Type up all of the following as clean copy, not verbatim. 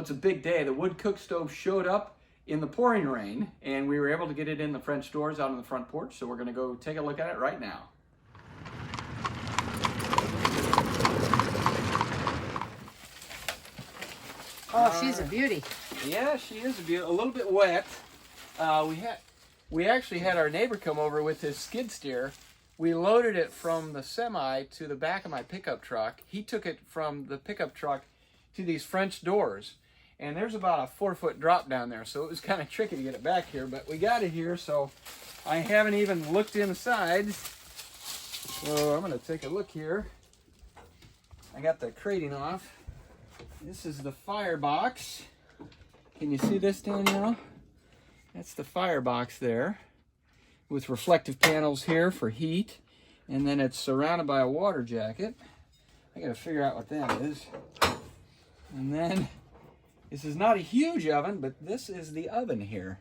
Well, it's a big day. The wood cook stove showed up in the pouring rain, and we were able to get it in the French doors out on the front porch, so we're going to go take a look at it right now. Oh, she's a beauty. Yeah, she is a beauty. A little bit wet. We actually had our neighbor come over with his skid steer. We loaded it from the semi to the back of my pickup truck. He took it from the pickup truck to these French doors. And there's about a 4-foot drop down there, so it was kind of tricky to get it back here, but we got it here, so I haven't even looked inside. So I'm going to take a look here. I got the crating off. This is the Firebox. Can you see this, Danielle? That's the Firebox there, with reflective panels here for heat, and then it's surrounded by a water jacket. I got to figure out what that is. And then this is not a huge oven, but this is the oven here.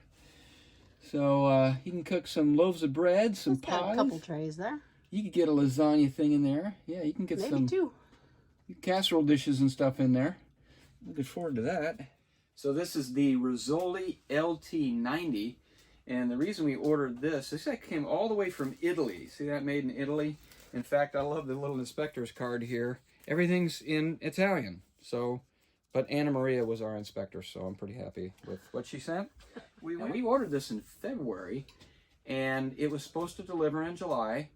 So you can cook some loaves of bread, some pies. A couple trays there. You could get a lasagna thing in there. Yeah, you can get Maybe some two casserole dishes and stuff in there. Looking forward to that. So this is the Rizzoli LT90, and the reason we ordered this came all the way from Italy. See that, made in Italy? In fact, I love the little inspector's card here. Everything's in Italian. So, but Anna Maria was our inspector, so I'm pretty happy with what she sent. We ordered this in February, and it was supposed to deliver in July.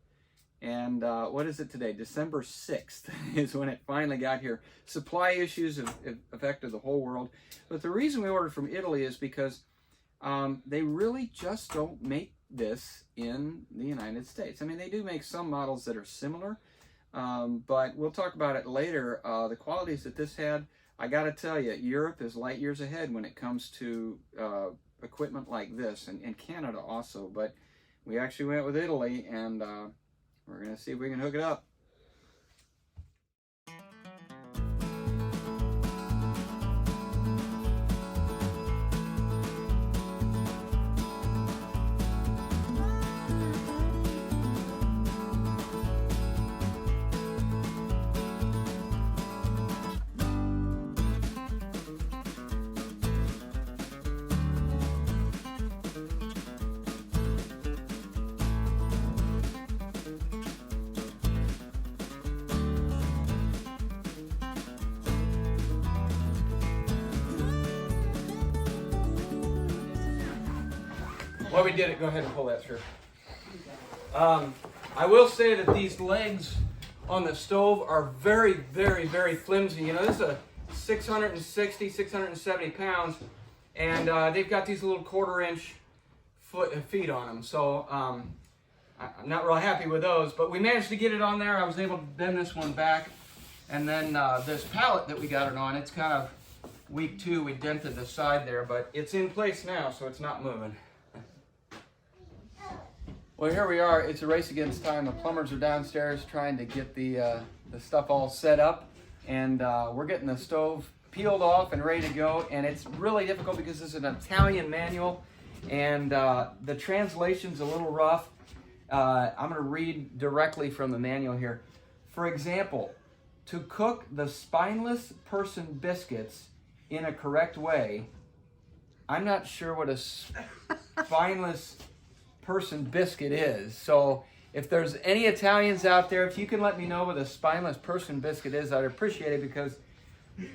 And what is it today? December 6th is when it finally got here. Supply issues have affected the whole world. But the reason we ordered from Italy is because they really just don't make this in the United States. I mean, they do make some models that are similar, but we'll talk about it later. The qualities that this had, I got to tell you, Europe is light years ahead when it comes to equipment like this, and Canada also. But we actually went with Italy, and we're going to see if we can hook it up. While we did it, go ahead and pull that through. I will say that these legs on the stove are very, very, very flimsy. You know, this is a 660, 670 pounds, and they've got these little 1/4-inch feet on them. So I'm not real happy with those, but we managed to get it on there. I was able to bend this one back, and then this pallet that we got it on, it's kind of weak too. We dented the side there, but it's in place now, so it's not moving. Well, here we are. It's a race against time. The plumbers are downstairs trying to get the stuff all set up, and we're getting the stove peeled off and ready to go. And it's really difficult because this is an Italian manual, and the translation's a little rough. I'm going to read directly from the manual here. For example, to cook the spineless person biscuits in a correct way, I'm not sure what a spineless person biscuit is. So if there's any Italians out there, if you can let me know what a spineless person biscuit is, I'd appreciate it, because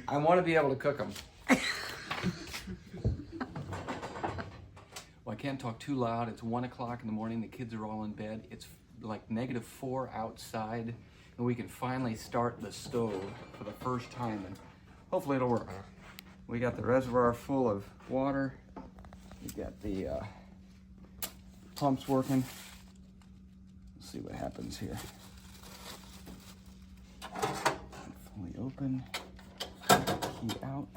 I want to be able to cook them. Well, I can't talk too loud. It's 1 o'clock in the morning. The kids are all in bed. It's like -4 outside, and we can finally start the stove for the first time, and hopefully it'll work. We got the reservoir full of water. We got the pumps working. Let's see what happens here. Fully open. Key out.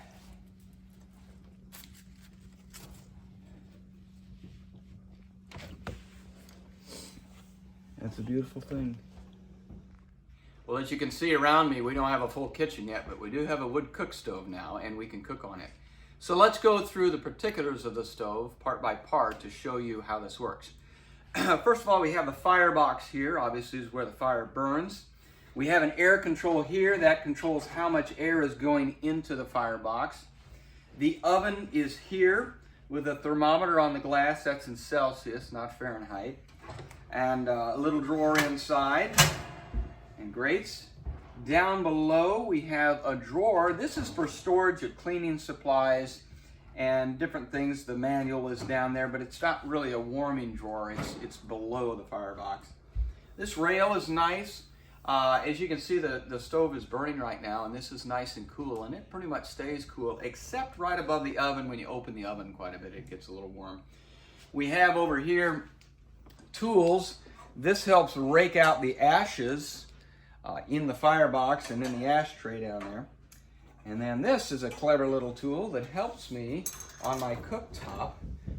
That's a beautiful thing. Well, as you can see around me, we don't have a full kitchen yet, but we do have a wood cook stove now, and we can cook on it. So let's go through the particulars of the stove part by part to show you how this works. First of all, we have the Firebox here. Obviously, is where the fire burns. We have an air control here that controls how much air is going into the Firebox. The oven is here with a thermometer on the glass. That's in Celsius, not Fahrenheit. And a little drawer inside and grates. Down below we have a drawer. This is for storage of cleaning supplies and different things. The manual is down there, but it's not really a warming drawer. It's below the firebox. This rail is nice. As you can see, the stove is burning right now, and this is nice and cool, and it pretty much stays cool, except right above the oven. When you open the oven quite a bit, it gets a little warm. We have over here tools. This helps rake out the ashes in the firebox and in the ashtray down there. And then this is a clever little tool that helps me on my cooktop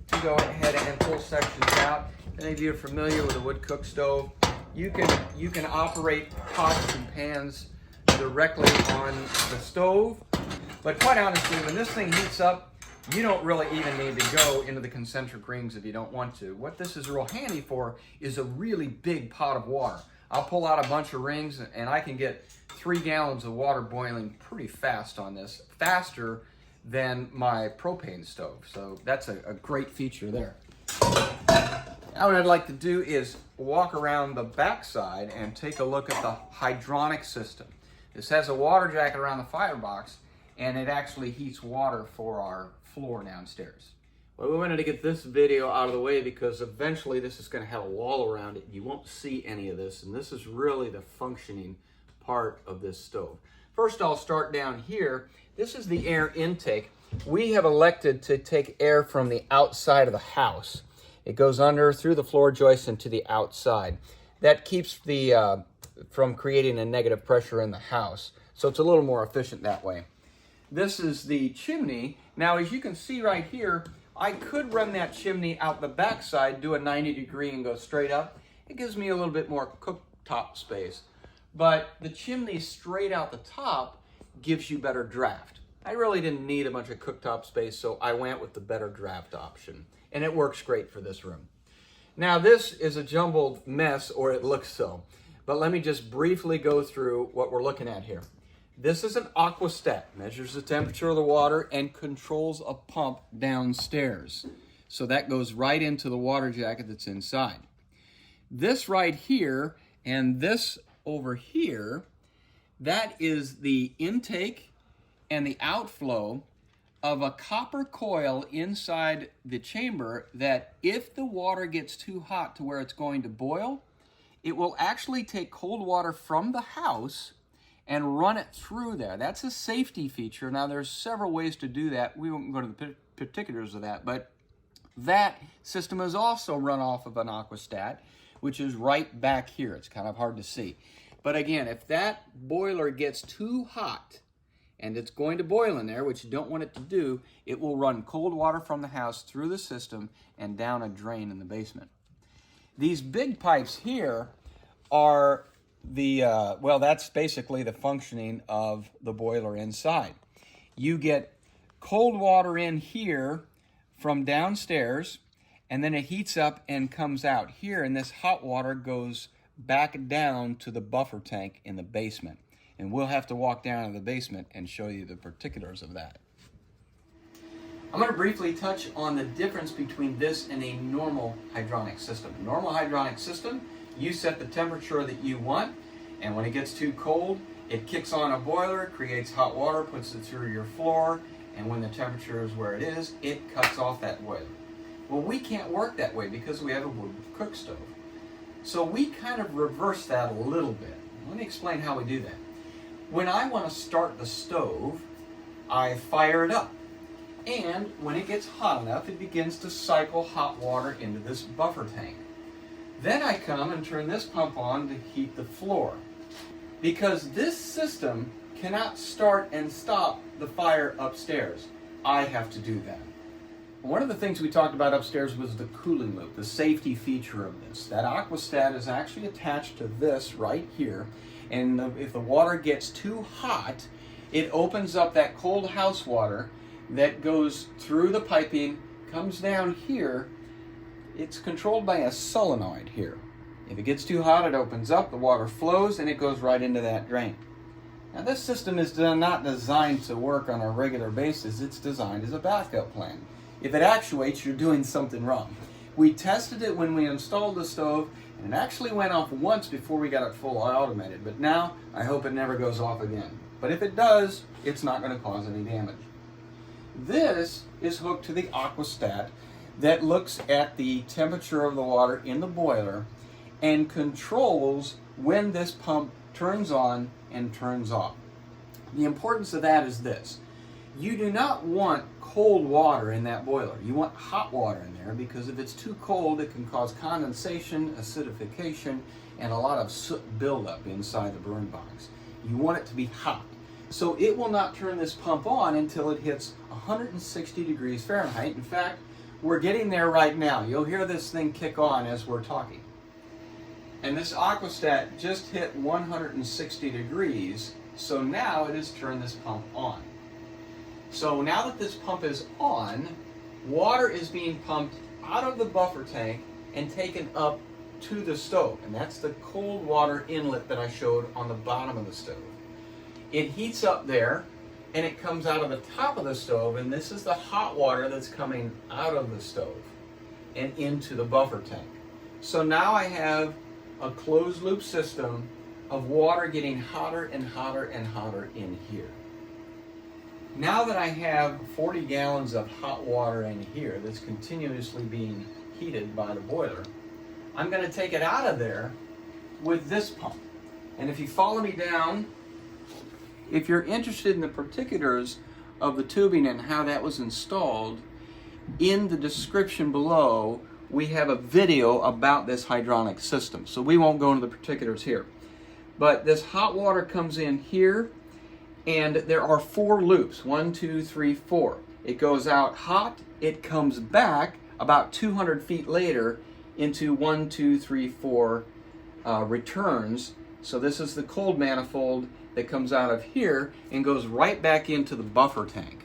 to go ahead and pull sections out. Any of you are familiar with a wood cook stove, you can operate pots and pans directly on the stove. But quite honestly, when this thing heats up, you don't really even need to go into the concentric rings if you don't want to. What this is real handy for is a really big pot of water. I'll pull out a bunch of rings and I can get 3 gallons of water boiling pretty fast on this, faster than my propane stove. So that's a great feature there. Now what I'd like to do is walk around the backside and take a look at the Hydronic System. This has a water jacket around the firebox, and it actually heats water for our floor downstairs. Well, we wanted to get this video out of the way because eventually this is going to have a wall around it. You won't see any of this, and this is really the functioning part of this stove. First, I'll start down here. This is the air intake. We have elected to take air from the outside of the house. It goes under through the floor joist and to the outside. That keeps the from creating a negative pressure in the house. So it's a little more efficient that way. This is the chimney. Now, as you can see right here, I could run that chimney out the backside, do a 90-degree and go straight up. It gives me a little bit more cooktop space. But the chimney straight out the top gives you better draft. I really didn't need a bunch of cooktop space, so I went with the better draft option. And it works great for this room. Now, this is a jumbled mess, or it looks so. But let me just briefly go through what we're looking at here. This is an aquastat, measures the temperature of the water and controls a pump downstairs. So that goes right into the water jacket that's inside. This right here and this over here, that is the intake and the outflow of a copper coil inside the chamber that if the water gets too hot to where it's going to boil, it will actually take cold water from the house and run it through there. That's a safety feature. Now, there's several ways to do that. We won't go to the particulars of that, but that system is also run off of an aquastat, which is right back here. It's kind of hard to see. But again, if that boiler gets too hot and it's going to boil in there, which you don't want it to do, it will run cold water from the house through the system and down a drain in the basement. These big pipes here are the, well, that's basically the functioning of the boiler inside. You get cold water in here from downstairs, and then it heats up and comes out here, and this hot water goes back down to the buffer tank in the basement. And we'll have to walk down to the basement and show you the particulars of that. I'm going to briefly touch on the difference between this and a normal hydronic system. Normal hydronic system, you set the temperature that you want, and when it gets too cold, it kicks on a boiler, creates hot water, puts it through your floor, and when the temperature is where it is, it cuts off that boiler. Well, we can't work that way because we have a wood cook stove. So we kind of reverse that a little bit. Let me explain how we do that. When I want to start the stove, I fire it up. And when it gets hot enough, it begins to cycle hot water into this buffer tank. Then I come and turn this pump on to heat the floor. Because this system cannot start and stop the fire upstairs, I have to do that. One of the things we talked about upstairs was the cooling loop, the safety feature of this. That aquastat is actually attached to this right here. And if the water gets too hot, it opens up that cold house water that goes through the piping, comes down here. It's controlled by a solenoid here. If it gets too hot, it opens up, the water flows, and it goes right into that drain. Now this system is not designed to work on a regular basis, it's designed as a backup plan. If it actuates, you're doing something wrong. We tested it when we installed the stove, and it actually went off once before we got it full automated, but now I hope it never goes off again. But if it does, it's not going to cause any damage. This is hooked to the aquastat that looks at the temperature of the water in the boiler and controls when this pump turns on and turns off. The importance of that is this. You do not want cold water in that boiler. You want hot water in there, because if it's too cold, it can cause condensation, acidification, and a lot of soot buildup inside the burn box. You want it to be hot. So it will not turn this pump on until it hits 160 degrees Fahrenheit. In fact, we're getting there right now. You'll hear this thing kick on as we're talking. And this aquastat just hit 160 degrees, so now it has turned this pump on. So now that this pump is on, water is being pumped out of the buffer tank and taken up to the stove. And that's the cold water inlet that I showed on the bottom of the stove. It heats up there and it comes out of the top of the stove, and this is the hot water that's coming out of the stove and into the buffer tank. So now I have a closed loop system of water getting hotter and hotter and hotter in here. Now that I have 40 gallons of hot water in here that's continuously being heated by the boiler, I'm going to take it out of there with this pump. And if you follow me down, if you're interested in the particulars of the tubing and how that was installed, in the description below we have a video about this hydronic system. So we won't go into the particulars here. But this hot water comes in here, and there are 4 loops, 1, 2, 3, 4. It goes out hot, it comes back about 200 feet later into 1, 2, 3, 4 returns. So this is the cold manifold that comes out of here and goes right back into the buffer tank.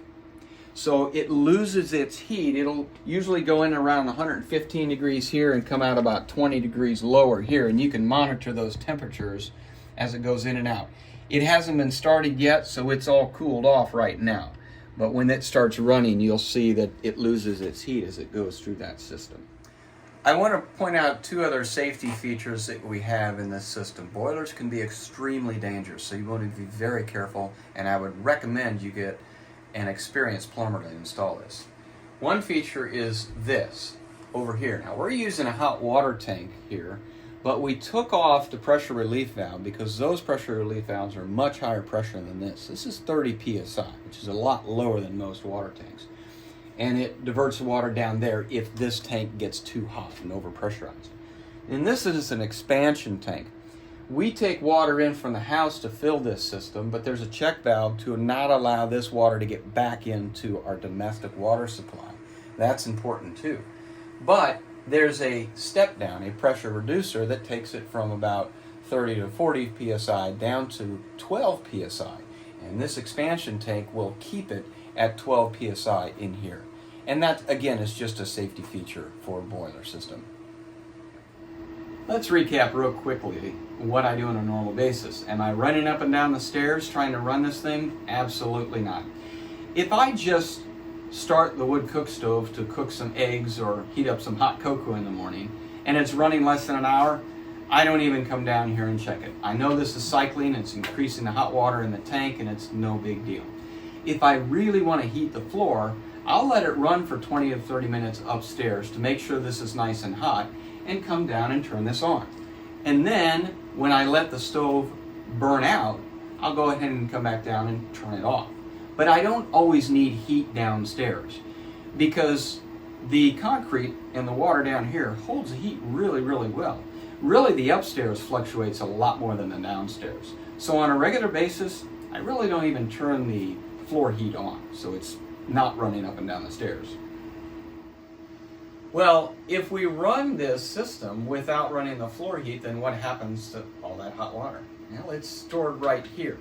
So it loses its heat. It'll usually go in around 115 degrees here and come out about 20 degrees lower here, and you can monitor those temperatures as it goes in and out. It hasn't been started yet, so it's all cooled off right now. But when it starts running, you'll see that it loses its heat as it goes through that system. I want to point out 2 other safety features that we have in this system. Boilers can be extremely dangerous, so you want to be very careful, and I would recommend you get an experienced plumber to install this. One feature is this over here. Now we're using a hot water tank here, but we took off the pressure relief valve because those pressure relief valves are much higher pressure than this. This is 30 psi, which is a lot lower than most water tanks. And it diverts the water down there if this tank gets too hot and overpressurized. And this is an expansion tank. We take water in from the house to fill this system, but there's a check valve to not allow this water to get back into our domestic water supply. That's important too. But there's a step down, a pressure reducer that takes it from about 30 to 40 psi down to 12 psi. And this expansion tank will keep it at 12 psi in here. And that, again, is just a safety feature for a boiler system. Let's recap real quickly what I do on a normal basis. Am I running up and down the stairs trying to run this thing? Absolutely not. If I just start the wood cook stove to cook some eggs or heat up some hot cocoa in the morning, and it's running less than an hour, I don't even come down here and check it. I know this is cycling, it's increasing the hot water in the tank, and it's no big deal. If I really want to heat the floor, I'll let it run for 20 to 30 minutes upstairs to make sure this is nice and hot, and come down and turn this on. And then, when I let the stove burn out, I'll go ahead and come back down and turn it off. But I don't always need heat downstairs, because the concrete and the water down here holds the heat really, really well. Really, the upstairs fluctuates a lot more than the downstairs. So on a regular basis, I really don't even turn the floor heat on, so it's not running up and down the stairs. Well, if we run this system without running the floor heat, then what happens to all that hot water? Well, it's stored right here.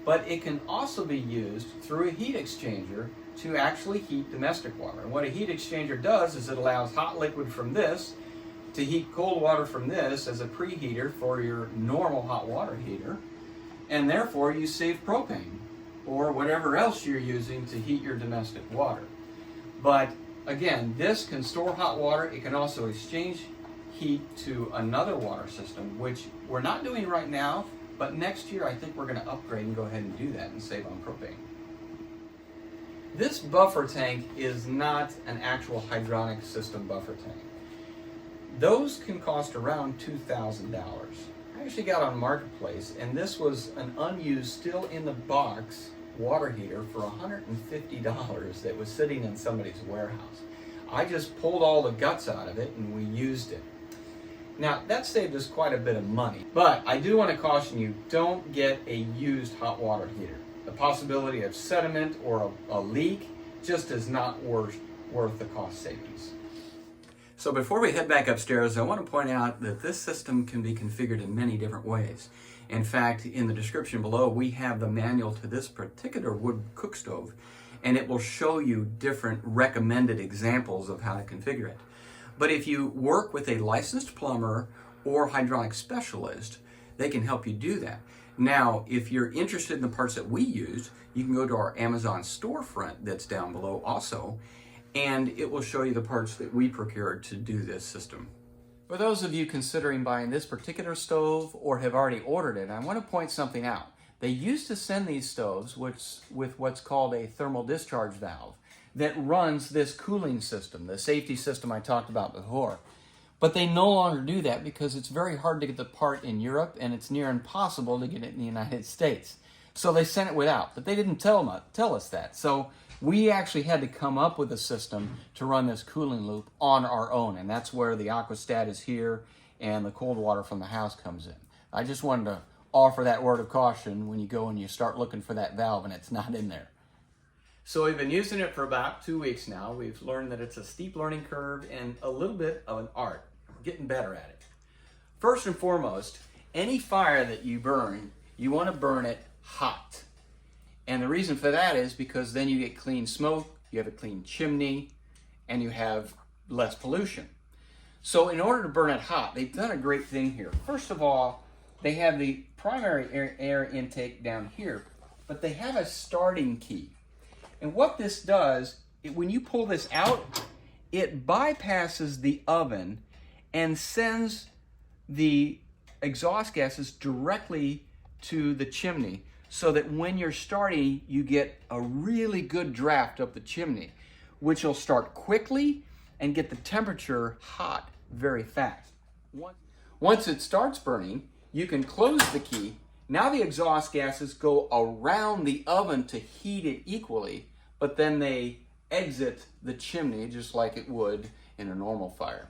But it can also be used through a heat exchanger to actually heat domestic water. And what a heat exchanger does is it allows hot liquid from this to heat cold water from this as a preheater for your normal hot water heater. and therefore you save propane or whatever else you're using to heat your domestic water. But again, this can store hot water. It can also exchange heat to another water system, which we're not doing right now, but next year I think we're going to upgrade and go ahead and do that and save on propane. This buffer tank is not an actual hydronic system buffer tank. Those can cost around $2,000. I actually got on Marketplace, and this was an unused, still in the box water heater for $150 that was sitting in somebody's warehouse. I just pulled all the guts out of it and we used it. Now, that saved us quite a bit of money, but I do want to caution you, don't get a used hot water heater. The possibility of sediment or a leak just is not worth the cost savings. So before we head back upstairs, I want to point out that this system can be configured in many different ways. In fact, in the description below, we have the manual to this particular wood cook stove, and it will show you different recommended examples of how to configure it. But if you work with a licensed plumber or hydronic specialist, they can help you do that. Now, if you're interested in the parts that we used, you can go to our Amazon storefront that's down below also, and it will show you the parts that we procured to do this system. For those of you considering buying this particular stove or have already ordered it, I want to point something out. They used to send these stoves with what's called a thermal discharge valve that runs this cooling system, the safety system I talked about before. But they no longer do that because it's very hard to get the part in Europe and it's near impossible to get it in the United States. So they sent it without, but they didn't tell us that. So we actually had to come up with a system to run this cooling loop on our own, and that's where the aquastat is here and the cold water from the house comes in. I just wanted to offer that word of caution when you go and you start looking for that valve and it's not in there. So we've been using it for about 2 weeks now. We've learned that it's a steep learning curve and a little bit of an art. We're getting better at it. First and foremost, any fire that you burn, you want to burn it hot. And the reason for that is because then you get clean smoke, you have a clean chimney, and you have less pollution. So in order to burn it hot, they've done a great thing here. First of all, they have the primary air intake down here, but they have a starting key. And what this does, when you pull this out, it bypasses the oven and sends the exhaust gases directly to the chimney so that when you're starting, you get a really good draft up the chimney, which will start quickly and get the temperature hot very fast. Once it starts burning, you can close the key. Now the exhaust gases go around the oven to heat it equally, but then they exit the chimney just like it would in a normal fire.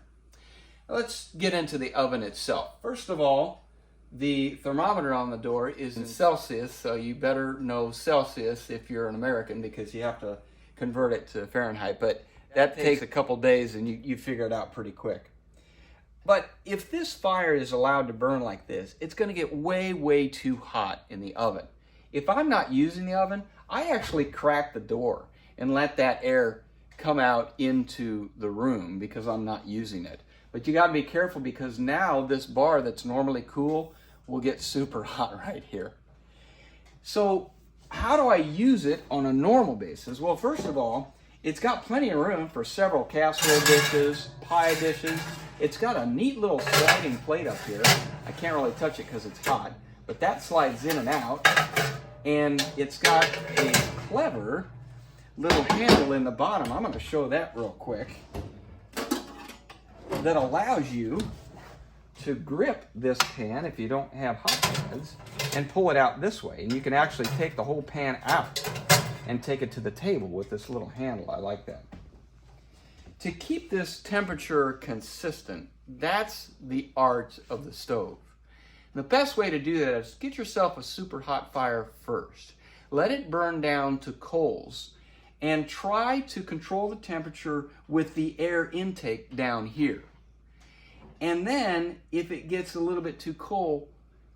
Let's get into the oven itself. First of all, the thermometer on the door is in Celsius, so you better know Celsius if you're an American because you have to convert it to Fahrenheit, but that takes a couple days and you figure it out pretty quick. But if this fire is allowed to burn like this, it's going to get way, way too hot in the oven. If I'm not using the oven, I actually crack the door and let that air come out into the room because I'm not using it. But you got to be careful because now this bar that's normally cool will get super hot right here. So how do I use it on a normal basis? Well, first of all, it's got plenty of room for several casserole dishes, pie dishes. It's got a neat little sliding plate up here. I can't really touch it because it's hot, but that slides in and out. And it's got a clever little handle in the bottom. I'm going to show that real quick. That allows you to grip this pan if you don't have hot pans and pull it out this way. And you can actually take the whole pan out and take it to the table with this little handle. I like that. To keep this temperature consistent, that's the art of the stove. The best way to do that is get yourself a super hot fire first. Let it burn down to coals and try to control the temperature with the air intake down here. And then if it gets a little bit too cold,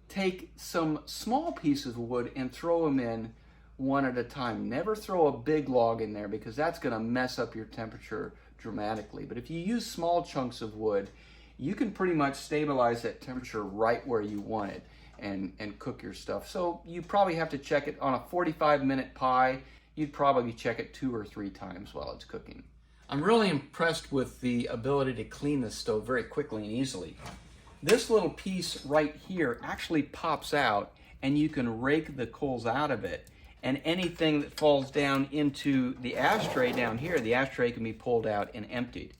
take some small pieces of wood and throw them in one at a time. Never throw a big log in there because that's going to mess up your temperature dramatically. But if you use small chunks of wood, you can pretty much stabilize that temperature right where you want it. and cook your stuff. So you probably have to check it on a 45-minute pie. You'd probably check it 2 or 3 times while it's cooking. I'm really impressed with the ability to clean this stove very quickly and easily. This little piece right here actually pops out, and you can rake the coals out of it. And anything that falls down into the ashtray down here, the ashtray can be pulled out and emptied.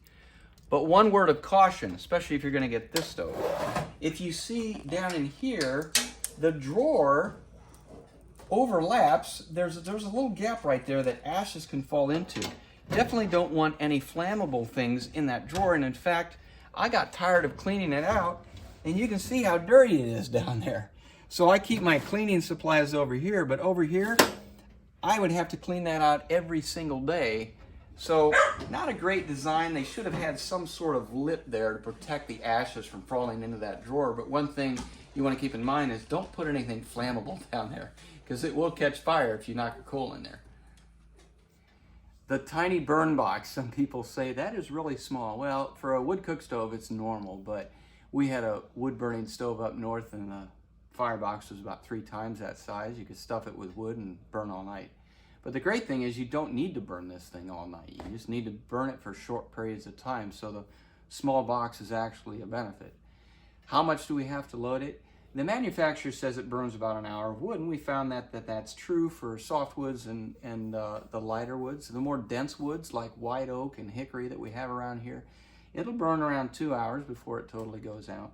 But one word of caution, especially if you're going to get this stove. If you see down in here, the drawer overlaps. There's a little gap right there that ashes can fall into. Definitely don't want any flammable things in that drawer. And in fact, I got tired of cleaning it out, and you can see how dirty it is down there. So I keep my cleaning supplies over here, but over here, I would have to clean that out every single day. So not a great design. They should have had some sort of lip there to protect the ashes from falling into that drawer. But one thing you want to keep in mind is don't put anything flammable down there, because it will catch fire if you knock a coal in there. The tiny burn box, some people say that is really small. Well, for a wood cook stove, it's normal, but we had a wood burning stove up north, and the Firebox was about 3 times that size. You could stuff it with wood and burn all night. But the great thing is you don't need to burn this thing all night. You just need to burn it for short periods of time, so the small box is actually a benefit. How much do we have to load it? The manufacturer says it burns about an hour of wood, and we found that's true for softwoods and the lighter woods. The more dense woods like white oak and hickory that we have around here, it'll burn around 2 hours before it totally goes out.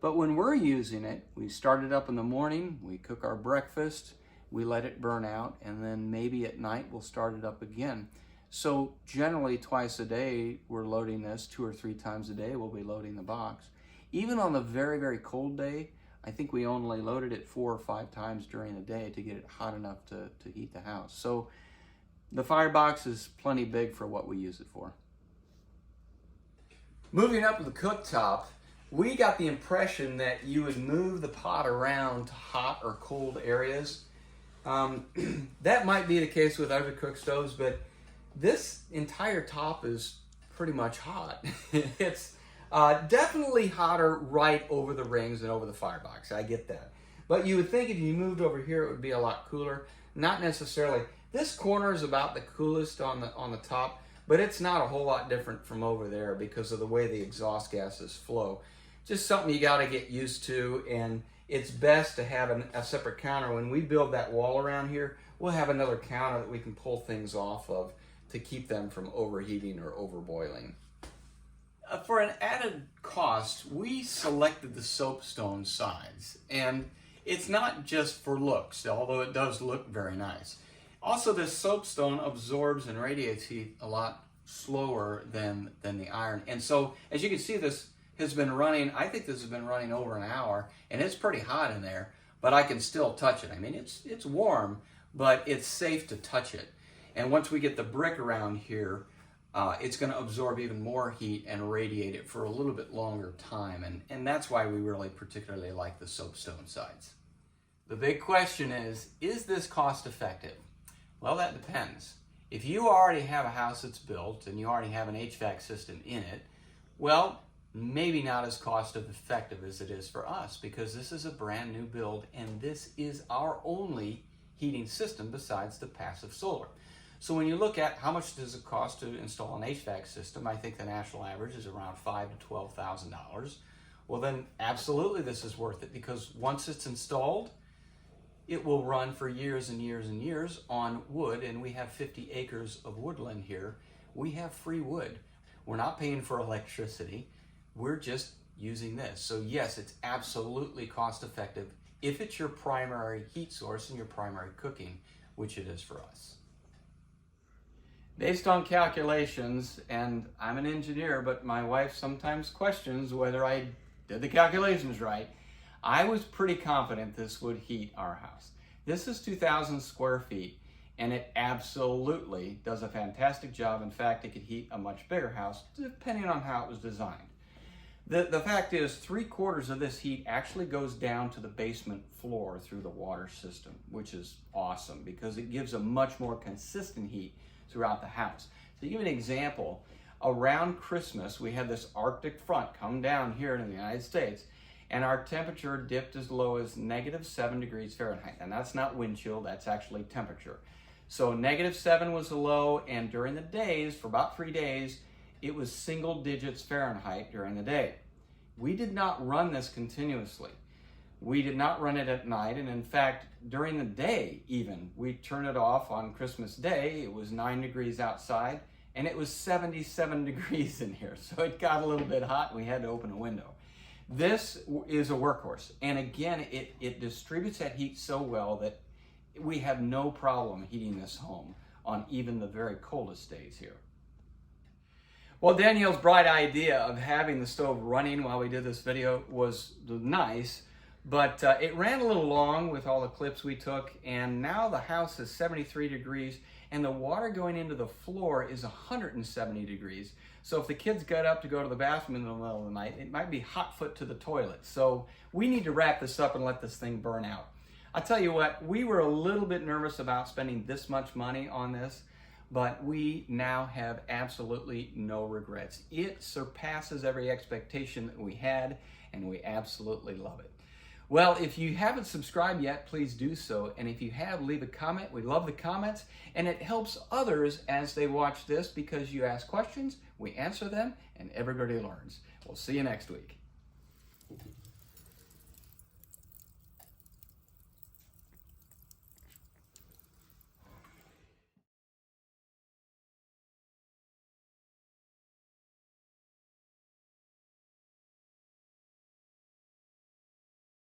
But when we're using it, we start it up in the morning, we cook our breakfast, we let it burn out, and then maybe at night we'll start it up again. So generally twice a day we're loading this, 2 or 3 times a day we'll be loading the box. Even on the very, very cold day, I think we only loaded it 4 or 5 times during the day to get it hot enough to heat the house. So the Firebox is plenty big for what we use it for. Moving up to the cooktop, we got the impression that you would move the pot around to hot or cold areas. That might be the case with other cook stoves, but this entire top is pretty much hot. It's definitely hotter right over the rings and over the Firebox. I get that. But you would think if you moved over here, it would be a lot cooler. Not necessarily. This corner is about the coolest on the top, but it's not a whole lot different from over there because of the way the exhaust gases flow. Just something you got to get used to, and it's best to have a separate counter. When we build that wall around here, we'll have another counter that we can pull things off of to keep them from overheating or overboiling. For an added cost, we selected the soapstone sides, and it's not just for looks, although it does look very nice. Also, this soapstone absorbs and radiates heat a lot slower than the iron, and so as you can see, this has been running, I think this has been running over an hour, and it's pretty hot in there, but I can still touch it. I mean, it's warm, but it's safe to touch it. And once we get the brick around here, it's going to absorb even more heat and radiate it for a little bit longer time, and that's why we really particularly like the soapstone sides. The big question is this cost effective? Well, that depends. If you already have a house that's built and you already have an HVAC system in it, well, maybe not as cost effective as it is for us, because this is a brand new build and this is our only heating system besides the passive solar. So when you look at how much does it cost to install an HVAC system, I think the national average is around $5,000 to $12,000. Well, then absolutely this is worth it, because once it's installed, it will run for years and years and years on wood, and we have 50 acres of woodland here. We have free wood. We're not paying for electricity. We're just using this. So yes, it's absolutely cost effective if it's your primary heat source and your primary cooking, which it is for us. Based on calculations, and I'm an engineer, but my wife sometimes questions whether I did the calculations right, I was pretty confident this would heat our house. This is 2,000 square feet, and it absolutely does a fantastic job. In fact, it could heat a much bigger house, depending on how it was designed. The fact is, 3/4 of this heat actually goes down to the basement floor through the water system, which is awesome because it gives a much more consistent heat throughout the house. So to give you an example, around Christmas, we had this Arctic front come down here in the United States, and our temperature dipped as low as -7 degrees Fahrenheit. And that's not wind chill, that's actually temperature. So -7 was the low, and during the days, for about 3 days, it was single digits Fahrenheit during the day. We did not run this continuously. We did not run it at night, and in fact, during the day even, we turned it off on Christmas Day. It was 9 degrees outside, and it was 77 degrees in here. So it got a little bit hot, and we had to open a window. This is a workhorse, and again, it distributes that heat so well that we have no problem heating this home on even the very coldest days here. Well, Danielle's bright idea of having the stove running while we did this video was nice, but it ran a little long with all the clips we took, and now the house is 73 degrees, and the water going into the floor is 170 degrees. So if the kids got up to go to the bathroom in the middle of the night, it might be hot foot to the toilet. So we need to wrap this up and let this thing burn out. I'll tell you what, we were a little bit nervous about spending this much money on this, but we now have absolutely no regrets. It surpasses every expectation that we had, and we absolutely love it. Well, if you haven't subscribed yet, please do so. And if you have, leave a comment. We love the comments, and it helps others as they watch this because you ask questions, we answer them, and everybody learns. We'll see you next week.